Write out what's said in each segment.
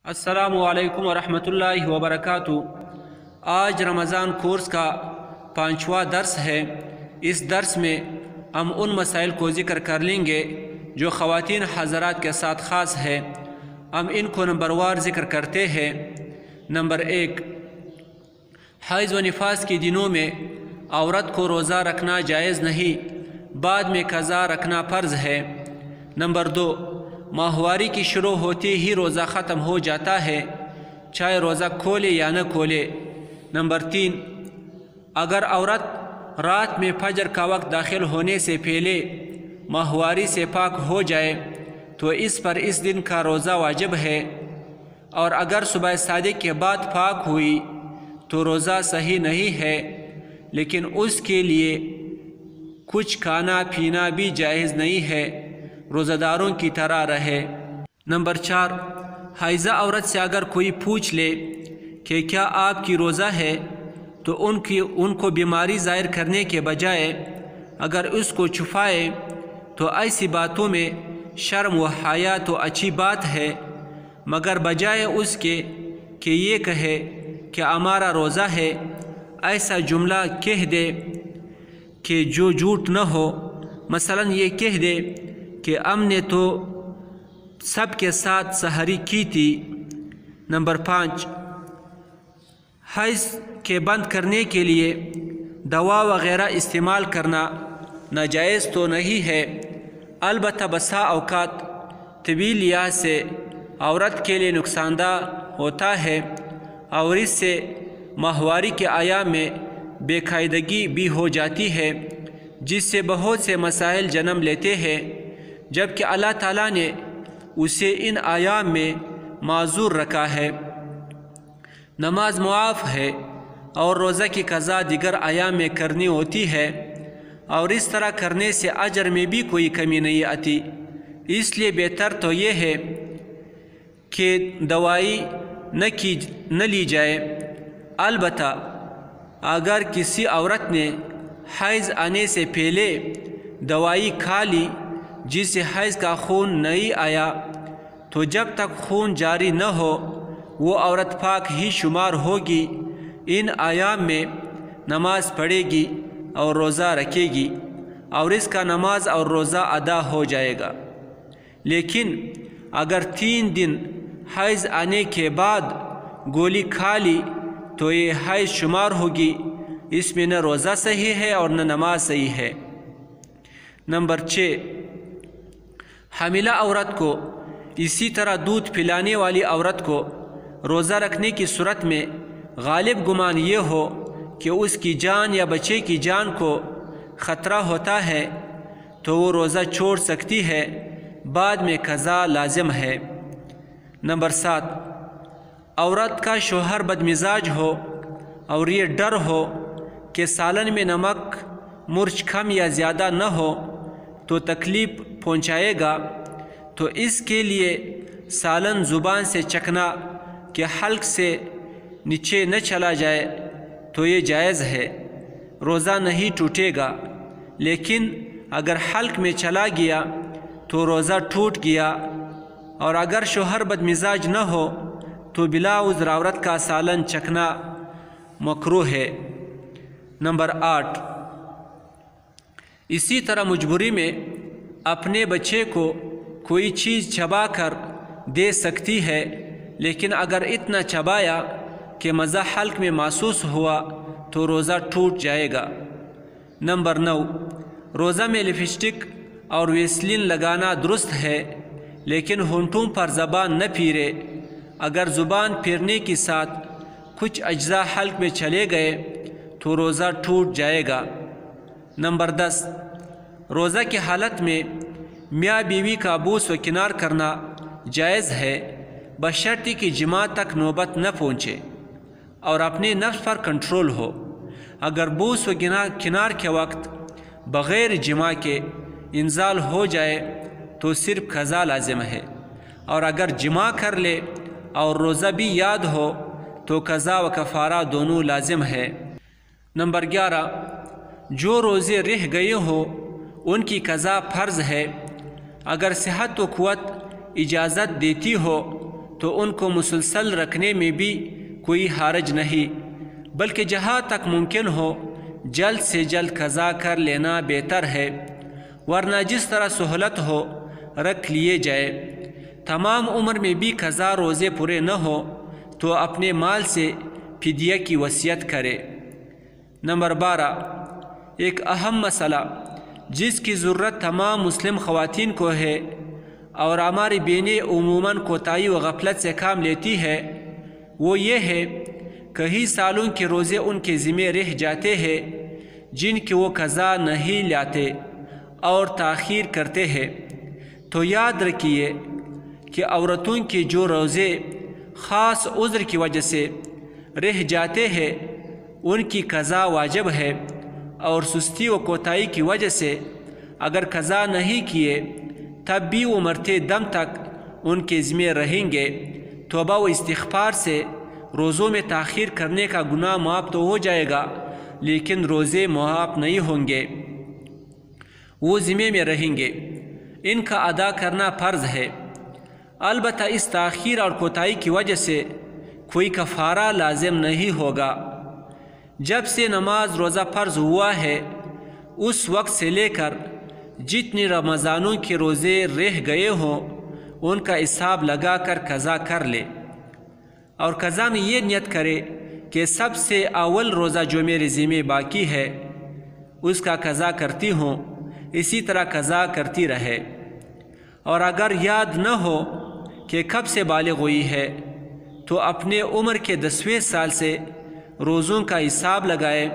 السلام علیکم ورحمۃ اللہ وبرکاتہ۔ آج رمضان کورس کا 5واں درس ہے۔ اس درس میں ہم ان مسائل کو ذکر کر لیں گے جو خواتین حضرات کے ساتھ خاص ہے۔ ہم ان کو نمبر وار ذکر کرتے ہیں۔ نمبر 1، حیض و نفاس کے دنوں میں عورت کو روزہ رکھنا جائز نہیں، بعد میں قضا رکھنا فرض ہے۔ نمبر 2، ماہواری کی شروع ہوتے ہی روزہ ختم ہو جاتا ہے، چاہے روزہ کھولے یا نہ کھولے۔ نمبر 3، اگر عورت رات میں فجر کا وقت داخل ہونے سے پہلے ماہواری سے پاک ہو جائے تو اس پر اس دن کا روزہ واجب ہے، اور اگر صبح صادق کے بعد پاک ہوئی تو روزہ صحیح نہیں ہے، لیکن اس کے لیے کچھ کھانا پینا بھی جائز نہیں ہے، روزہ داروں کی طرح رہے۔ نمبر 4، حائضہ عورت سے اگر کوئی پوچھ لے کہ کیا آپ کی روزہ ہے تو ان کو بیماری ظاہر کرنے کے بجائے اگر اس کو چھپائے تو ایسی باتوں میں شرم و حیا تو اچھی بات ہے، مگر بجائے اس کے کہ یہ کہے کہ ہمارا روزہ ہے، ایسا جملہ کہہ دے کہ جو جھوٹ نہ ہو۔ مثلا یہ کہہ دے کہ ہم نے تو سب کے ساتھ سحری کی تھی۔ نمبر 5، حیض کے بند کرنے کے لیے دوا وغیرہ استعمال کرنا ناجائز تو نہیں ہے، البتہ بسا اوقات طبی لحاظ سے عورت کے لیے نقصان دہ ہوتا ہے، اور اس سے ماہواری کے ایام میں بے قاعدگی بھی ہو جاتی ہے، جس سے بہت سے مسائل جنم لیتے ہیں، جبکہ اللہ تعالیٰ نے اسے ان ایام میں معذور رکھا ہے۔ نماز معاف ہے اور روزہ کی قضا دیگر ایام میں کرنی ہوتی ہے، اور اس طرح کرنے سے اجر میں بھی کوئی کمی نہیں آتی۔ اس لیے بہتر تو یہ ہے کہ دوائی نہ لی جائے۔ البتہ اگر کسی عورت نے حیض آنے سے پہلے دوائی کھا لی جس سے حیض کا خون نہیں آیا تو جب تک خون جاری نہ ہو وہ عورت پاک ہی شمار ہوگی۔ ان ایام میں نماز پڑھے گی اور روزہ رکھے گی، اور اس کا نماز اور روزہ ادا ہو جائے گا۔ لیکن اگر 3 دن حیض آنے کے بعد گولی کھا لی تو یہ حیض شمار ہوگی، اس میں نہ روزہ صحیح ہے اور نہ نماز صحیح ہے۔ نمبر 6، حاملہ عورت کو، اسی طرح دودھ پلانے والی عورت کو روزہ رکھنے کی صورت میں غالب گمان یہ ہو کہ اس کی جان یا بچے کی جان کو خطرہ ہوتا ہے تو وہ روزہ چھوڑ سکتی ہے، بعد میں قضا لازم ہے۔ نمبر 7، عورت کا شوہر بدمزاج ہو اور یہ ڈر ہو کہ سالن میں نمک مرچ کم یا زیادہ نہ ہو تو تکلیف پہنچائے گا، تو اس کے لیے سالن زبان سے چکھنا کہ حلق سے نیچے نہ چلا جائے تو یہ جائز ہے، روزہ نہیں ٹوٹے گا۔ لیکن اگر حلق میں چلا گیا تو روزہ ٹوٹ گیا، اور اگر شوہر بدمزاج نہ ہو تو بلا عذر عورت کا سالن چکھنا مکروہ ہے۔ نمبر 8، اسی طرح مجبوری میں اپنے بچے کو کوئی چیز چبا کر دے سکتی ہے، لیکن اگر اتنا چبایا کہ مزہ حلق میں محسوس ہوا تو روزہ ٹوٹ جائے گا۔ نمبر 9، روزہ میں لپسٹک اور ویسلین لگانا درست ہے، لیکن ہونٹوں پر زبان نہ پھیرے۔ اگر زبان پھیرنے کے ساتھ کچھ اجزاء حلق میں چلے گئے تو روزہ ٹوٹ جائے گا۔ نمبر 10، روزہ کی حالت میں میاں بیوی کا بوس و کنار کرنا جائز ہے، بشرطیکہ کہ جماع تک نوبت نہ پہنچے اور اپنے نفس پر کنٹرول ہو۔ اگر بوس و کنار کے وقت بغیر جماع کے انزال ہو جائے تو صرف قضا لازم ہے، اور اگر جماع کر لے اور روزہ بھی یاد ہو تو قضا و کفارہ دونوں لازم ہے۔ نمبر 11، جو روزے رہ گئے ہو ان کی قضا فرض ہے۔ اگر صحت و قوت اجازت دیتی ہو تو ان کو مسلسل رکھنے میں بھی کوئی حرج نہیں، بلکہ جہاں تک ممکن ہو جلد سے جلد قضا کر لینا بہتر ہے، ورنہ جس طرح سہولت ہو رکھ لیے جائے۔ تمام عمر میں بھی قضا روزے پورے نہ ہو تو اپنے مال سے فدیہ کی وصیت کرے۔ نمبر 12، ایک اہم مسئلہ جس کی ضرورت تمام مسلم خواتین کو ہے اور ہماری بہنیں عموماً کوتاہی و غفلت سے کام لیتی ہے، وہ یہ ہے کئی سالوں کے روزے ان کے ذمہ رہ جاتے ہیں جن کی وہ قضا نہیں لاتے اور تاخیر کرتے ہیں۔ تو یاد رکھیے کہ عورتوں کے جو روزے خاص عذر کی وجہ سے رہ جاتے ہیں ان کی قضا واجب ہے، اور سستی و کوتاہی کی وجہ سے اگر قضا نہیں کیے تب بھی وہ مرتے دم تک ان کے ذمہ رہیں گے۔ توبہ و استغفار سے روزوں میں تاخیر کرنے کا گناہ معاف تو ہو جائے گا، لیکن روزے معاف نہیں ہوں گے، وہ ذمے میں رہیں گے، ان کا ادا کرنا فرض ہے۔ البتہ اس تاخیر اور کوتاہی کی وجہ سے کوئی کفارہ لازم نہیں ہوگا۔ جب سے نماز روزہ فرض ہوا ہے اس وقت سے لے کر جتنے رمضانوں کے روزے رہ گئے ہوں ان کا حساب لگا کر قضا کر لے، اور قضا میں یہ نیت کرے کہ سب سے اول روزہ جو میرے ذمہ باقی ہے اس کا قضا کرتی ہوں، اسی طرح قضا کرتی رہے۔ اور اگر یاد نہ ہو کہ کب سے بالغ ہوئی ہے تو اپنے عمر کے 10ویں سال سے روزوں کا حساب لگائے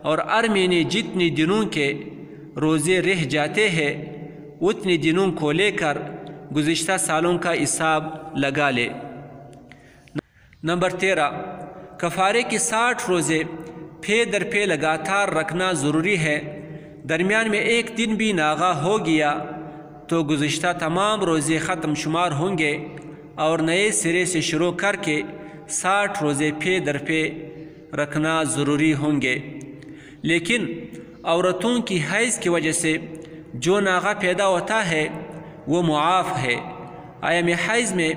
اور ہر مہینے جتنے دنوں کے روزے رہ جاتے ہیں اتنے دنوں کو لے کر گزشتہ سالوں کا حساب لگا لے۔ نمبر 13، کفارے کی 60 روزے پے در پے لگاتار رکھنا ضروری ہے۔ درمیان میں ایک دن بھی ناغہ ہو گیا تو گزشتہ تمام روزے ختم شمار ہوں گے اور نئے سرے سے شروع کر کے 60 روزے پے در پے رکھنا ضروری ہوں گے۔ لیکن عورتوں کی حیض کی وجہ سے جو ناغہ پیدا ہوتا ہے وہ معاف ہے۔ ایام حیض میں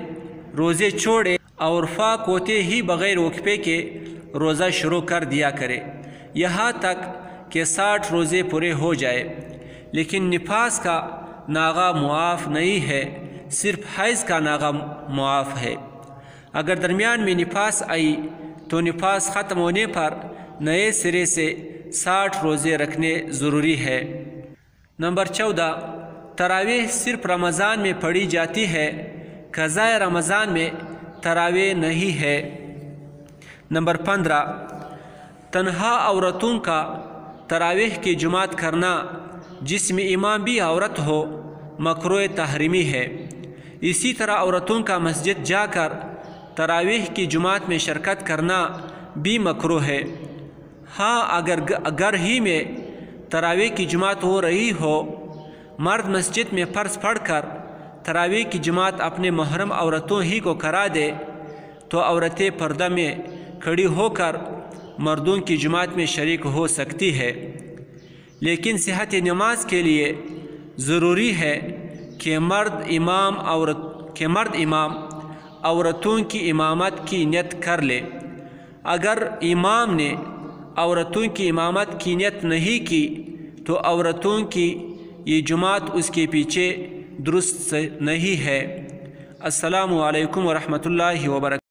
روزے چھوڑے اور فاق ہوتے ہی بغیر وقفے کے روزہ شروع کر دیا کرے یہاں تک کہ 60 روزے پورے ہو جائے۔ لیکن نفاس کا ناغہ معاف نہیں ہے، صرف حیض کا ناغہ معاف ہے۔ اگر درمیان میں نفاس آئی تو نفاس ختم ہونے پر نئے سرے سے 60 روزے رکھنے ضروری ہے۔ نمبر 14، تراویح صرف رمضان میں پڑھی جاتی ہے، قضاء رمضان میں تراویح نہیں ہے۔ نمبر 15، تنہا عورتوں کا تراویح کی جماعت کرنا جس میں امام بھی عورت ہو مکروہ تحریمی ہے۔ اسی طرح عورتوں کا مسجد جا کر تراویح کی جماعت میں شرکت کرنا بھی مکروہ ہے۔ ہاں اگر گھر ہی میں تراویح کی جماعت ہو رہی ہو، مرد مسجد میں فرض پڑھ کر تراویح کی جماعت اپنے محرم عورتوں ہی کو کرا دے تو عورتیں پردہ میں کھڑی ہو کر مردوں کی جماعت میں شریک ہو سکتی ہے۔ لیکن صحت نماز کے لیے ضروری ہے کہ مرد امام عورتوں کی امامت کی نیت کر لے۔ اگر امام نے عورتوں کی امامت کی نیت نہیں کی تو عورتوں کی یہ جماعت اس کے پیچھے درست نہیں ہے۔ السلام علیکم ورحمۃ اللہ وبرکاتہ۔